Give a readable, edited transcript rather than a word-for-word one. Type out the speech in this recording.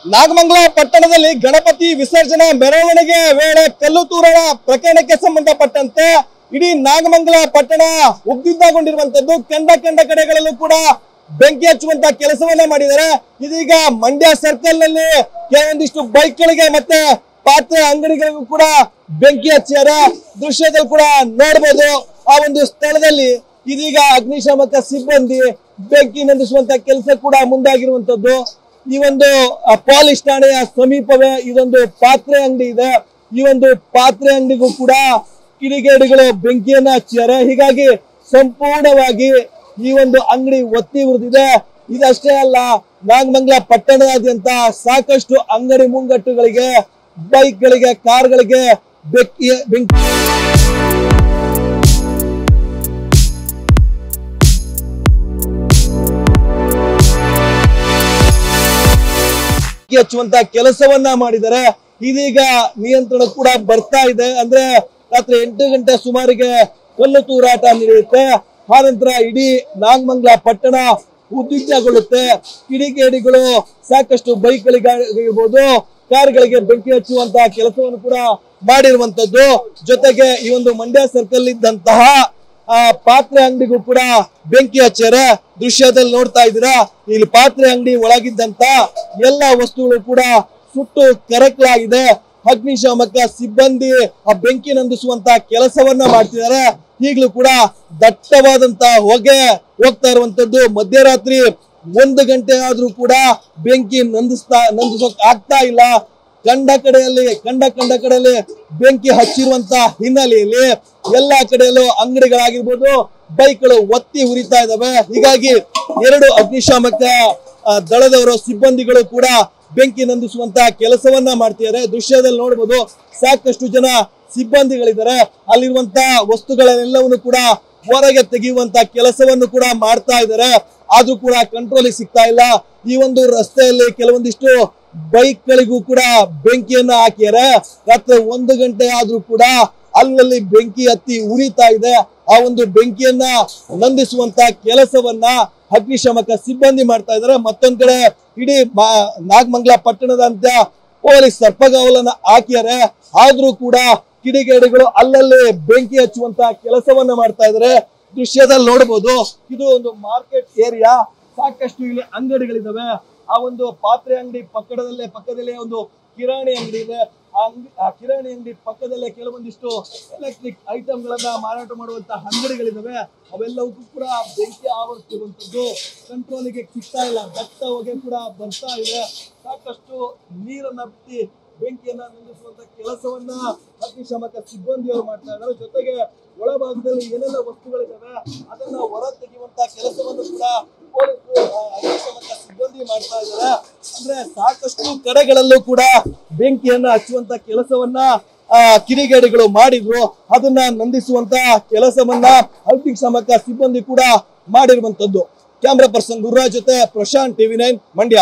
ನಾಗಮಂಗಲ ಪಟ್ಟಣದಲ್ಲಿ ಗಣಪತಿ ವಿಸರ್ಜನಾ ಮೆರವಣಿಗೆ ವೇಳೆ ಕಲ್ಲು ತೂರಣ ಪ್ರಕರಣಕ್ಕೆ ಸಂಬಂಧಪಟ್ಟಂತೆ ಇಡೀ ನಾಗಮಂಗಲ ಪಟ್ಟಣ ಉದ್ವಿಗ್ನಗೊಂಡಿರುವಂತದ್ದು. ಕಂಡ ಕಡೆಗಳಲ್ಲೂ ಕೂಡ ಬೆಂಕಿ ಹಚ್ಚುವಂತ ಕೆಲಸವನ್ನ ಮಾಡಿದ್ದಾರೆ. ಇದೀಗ ಮಂಡ್ಯ ಸರ್ಕಲ್ ನಲ್ಲಿ ಕೆಲವೊಂದಿಷ್ಟು ಬೈಕ್ಗಳಿಗೆ ಮತ್ತೆ ಪಾತ್ರೆ ಅಂಗಡಿಗಳಿಗೂ ಕೂಡ ಬೆಂಕಿ ಹಚ್ಚಿದ್ದಾರೆ. ದೃಶ್ಯದಲ್ಲಿ ಕೂಡ ನೋಡಬಹುದು. ಆ ಒಂದು ಸ್ಥಳದಲ್ಲಿ ಇದೀಗ ಅಗ್ನಿಶಾಮಕ ಸಿಬ್ಬಂದಿ ಬೆಂಕಿ ನಂದಿಸುವಂತ ಕೆಲಸ ಕೂಡ ಮುಂದಾಗಿರುವಂತದ್ದು. ಈ ಒಂದು ಪೊಲೀಸ್ ಠಾಣೆಯ ಸಮೀಪವೇ ಇದೊಂದು ಪಾತ್ರೆ ಅಂಗಡಿ ಇದೆ. ಈ ಒಂದು ಪಾತ್ರೆ ಅಂಗಡಿಗೂ ಕೂಡ ಕಿಡಿಗೇಡಿಗಳು ಬೆಂಕಿಯನ್ನ ಹಚ್ಚಿದ್ದಾರೆ. ಹೀಗಾಗಿ ಸಂಪೂರ್ಣವಾಗಿ ಈ ಒಂದು ಅಂಗಡಿ ಒತ್ತಿ ಉರಿದಿದೆ. ಇದಷ್ಟೇ ಅಲ್ಲ, ನಾಗಮಂಗಲ ಪಟ್ಟಣದಾದ್ಯಂತ ಸಾಕಷ್ಟು ಅಂಗಡಿ ಮುಂಗಟ್ಟುಗಳಿಗೆ, ಬೈಕ್ಗಳಿಗೆ, ಕಾರ್ಗಳಿಗೆ ಬೆಂಕಿ ಹಚ್ಚುವಂತ ಕೆಲಸವನ್ನ ಮಾಡಿದ್ದಾರೆ. ಇದೀಗ ನಿಯಂತ್ರಣ ಕೂಡ ಬರ್ತಾ ಇದೆ. ಅಂದ್ರೆ ರಾತ್ರಿ 8 ಗಂಟೆ ಸುಮಾರಿಗೆ ಕಲ್ಲು ತೂರಾಟ ನಡೆಯುತ್ತೆ. ಆನಂತರ ಇಡೀ ನಾಗಮಂಗಲ ಪಟ್ಟಣ ಉದ್ವಿಗ್ನಗೊಳ್ಳುತ್ತೆ. ಕಿಡಿಗೇಡಿಗಳು ಸಾಕಷ್ಟು ಬೈಕ್ಗಳಿಗಾಗಿರ್ಬೋದು, ಕಾರ್ಗಳಿಗೆ ಬೆಂಕಿ ಹಚ್ಚುವಂತ ಕೆಲಸವನ್ನು ಕೂಡ ಮಾಡಿರುವಂತದ್ದು. ಜೊತೆಗೆ ಈ ಒಂದು ಮಂಡ್ಯ ಸರ್ಕಲ್ ಇದ್ದಂತಹ ಪಾತ್ರೆ ಅಂಗಡಿಗೂ ಕೂಡ ಬೆಂಕಿ ಹಚ್ಚಾರೆ. ದೃಶ್ಯದಲ್ಲಿ ನೋಡ್ತಾ ಇದ್ದೀರಾ, ಇಲ್ಲಿ ಪಾತ್ರೆ ಅಂಗಡಿ ಒಳಗಿದ್ದಂತ ಎಲ್ಲ ವಸ್ತುಗಳು ಕೂಡ ಸುಟ್ಟು ಕರಕಲಾಗಿದೆ. ಅಗ್ನಿಶಾಮಕ ಸಿಬ್ಬಂದಿ ಆ ಬೆಂಕಿ ನಂದಿಸುವಂತ ಕೆಲಸವನ್ನ ಮಾಡ್ತಿದ್ದಾರೆ. ಈಗಲೂ ಕೂಡ ದಟ್ಟವಾದಂತ ಹೊಗೆ ಹೋಗ್ತಾ ಇರುವಂತದ್ದು. ಮಧ್ಯರಾತ್ರಿ 1 ಗಂಟೆ ಆದ್ರೂ ಕೂಡ ಬೆಂಕಿ ನಂದಿಸೋಕ್ ಆಗ್ತಾ ಇಲ್ಲ. ಕಂಡ ಕಡೆಯಲ್ಲಿ ಬೆಂಕಿ ಹಚ್ಚಿರುವಂತ ಹಿನ್ನೆಲೆಯಲ್ಲಿ ಎಲ್ಲಾ ಕಡೆಯಲ್ಲೂ ಅಂಗಡಿಗಳಾಗಿರ್ಬೋದು, ಬೈಕ್ಗಳು ಒತ್ತಿ ಉರಿತಾ ಇದಾವೆ. ಹೀಗಾಗಿ 2 ಅಗ್ನಿಶಾಮಕ ದಳದವರು ಸಿಬ್ಬಂದಿಗಳು ಕೂಡ ಬೆಂಕಿ ನಂದಿಸುವಂತ ಕೆಲಸವನ್ನ ಮಾಡ್ತಿದ್ದಾರೆ. ದೃಶ್ಯದಲ್ಲಿ ನೋಡಬಹುದು, ಸಾಕಷ್ಟು ಜನ ಸಿಬ್ಬಂದಿಗಳಿದ್ದಾರೆ. ಅಲ್ಲಿರುವಂತ ವಸ್ತುಗಳೆಲ್ಲವನ್ನು ಕೂಡ ಹೊರಗೆ ತೆಗೆಯುವಂತ ಕೆಲಸವನ್ನು ಕೂಡ ಮಾಡ್ತಾ ಇದ್ದಾರೆ. ಆದ್ರೂ ಕೂಡ ಕಂಟ್ರೋಲಿಗೆ ಸಿಗ್ತಾ ಇಲ್ಲ. ಈ ಒಂದು ರಸ್ತೆಯಲ್ಲಿ ಕೆಲವೊಂದಿಷ್ಟು ಬೈಕ್ ಗಳಿಗೂ ಕೂಡ ಬೆಂಕಿಯನ್ನ ಹಾಕಿದ್ದಾರೆ. ರಾತ್ರಿ 1 ಗಂಟೆ ಆದ್ರೂ ಕೂಡ ಅಲ್ಲಲ್ಲಿ ಬೆಂಕಿ ಹತ್ತಿ ಉರಿತಾ ಇದೆ. ಆ ಒಂದು ಬೆಂಕಿಯನ್ನ ನಂದಿಸುವಂತ ಕೆಲಸವನ್ನ ಅಗ್ನಿಶಾಮಕ ಸಿಬ್ಬಂದಿ ಮಾಡ್ತಾ ಇದ್ದಾರೆ. ಮತ್ತೊಂದ್ ಕಡೆ ಇಡೀ ನಾಗಮಂಗಲ ಪಟ್ಟಣದಂತ ಪೊಲೀಸ್ ಸರ್ಪಗಾವಲನ್ನ ಹಾಕಿದ್ದಾರೆ. ಆದ್ರೂ ಕೂಡ ಕಿಡಿಗೇಡಿಗಳು ಅಲ್ಲಲ್ಲಿ ಬೆಂಕಿ ಹಚ್ಚುವಂತ ಕೆಲಸವನ್ನ ಮಾಡ್ತಾ ಇದ್ದಾರೆ. ದೃಶ್ಯದಲ್ಲಿ ನೋಡಬಹುದು, ಇದು ಒಂದು ಮಾರ್ಕೆಟ್ ಏರಿಯಾ. ಸಾಕಷ್ಟು ಇಲ್ಲಿ ಅಂಗಡಿಗಳಿದಾವೆ. ಆ ಒಂದು ಪಾತ್ರೆ ಅಂಗಡಿ ಪಕ್ಕದಲ್ಲೇ ಒಂದು ಕಿರಾಣಿ ಅಂಗಡಿ ಇದೆ. ಆ ಕಿರಾಣಿ ಅಂಗಡಿ ಪಕ್ಕದಲ್ಲೇ ಕೆಲವೊಂದಿಷ್ಟು ಎಲೆಕ್ಟ್ರಿಕ್ ಐಟಮ್ ಗಳನ್ನ ಮಾರಾಟ ಮಾಡುವಂತ ಅಂಗಡಿಗಳಿದಾವೆ. ಅವೆಲ್ಲವಕ್ಕೂ ಕೂಡ ಬೆಂಕಿ ಆವರಿಸಿರುವಂತದ್ದು. ಕಂಟ್ರೋಲಿಗೆ ಸಿಗ್ತಾ ಇಲ್ಲ. ದಟ್ಟ ಹೊಗೆ ಕೂಡ ಬರ್ತಾ ಇದೆ. ಸಾಕಷ್ಟು ನೀರನ್ನ ಬಿಟ್ಟು ಬೆಂಕಿಯನ್ನ ನಿಲ್ಲಿಸುವಂತ ಕೆಲಸವನ್ನ ಅಗ್ನಿಶಾಮಕ ಸಿಬ್ಬಂದಿಯವರು ಮಾಡ್ತಾ ಇದ್ದಾರೆ. ಜೊತೆಗೆ ಒಳಭಾಗದಲ್ಲಿ ಏನೆಲ್ಲ ವಸ್ತುಗಳಿದಾವೆ ಅದನ್ನ ಹೊರ ತೆಗೆಯುವಂತ ಕೆಲಸವನ್ನು ಕೂಡ ಪೊಲೀಸರು ಅಗ್ನಿಶಾಮಕ ಸಿಬ್ಬಂದಿ ಮಾಡ್ತಾ ಇದ್ದಾರೆ. ಅಂದ್ರೆ ಸಾಕಷ್ಟು ಕಡೆಗಳಲ್ಲೂ ಕೂಡ ಬೆಂಕಿಯನ್ನ ಹಚ್ಚುವಂತ ಕೆಲಸವನ್ನ ಕಿಡಿಗೇಡಿಗಳು ಮಾಡಿದ್ರು. ಅದನ್ನ ನಂದಿಸುವಂತ ಕೆಲಸವನ್ನ ಅಗ್ನಿಶಾಮಕ ಸಿಬ್ಬಂದಿ ಕೂಡ ಮಾಡಿರುವಂತದ್ದು. ಕ್ಯಾಮ್ರಾ ಪರ್ಸನ್ ಗುರುರಾಜ್ ಜೊತೆ ಪ್ರಶಾಂತ್, TV9 ಮಂಡ್ಯ.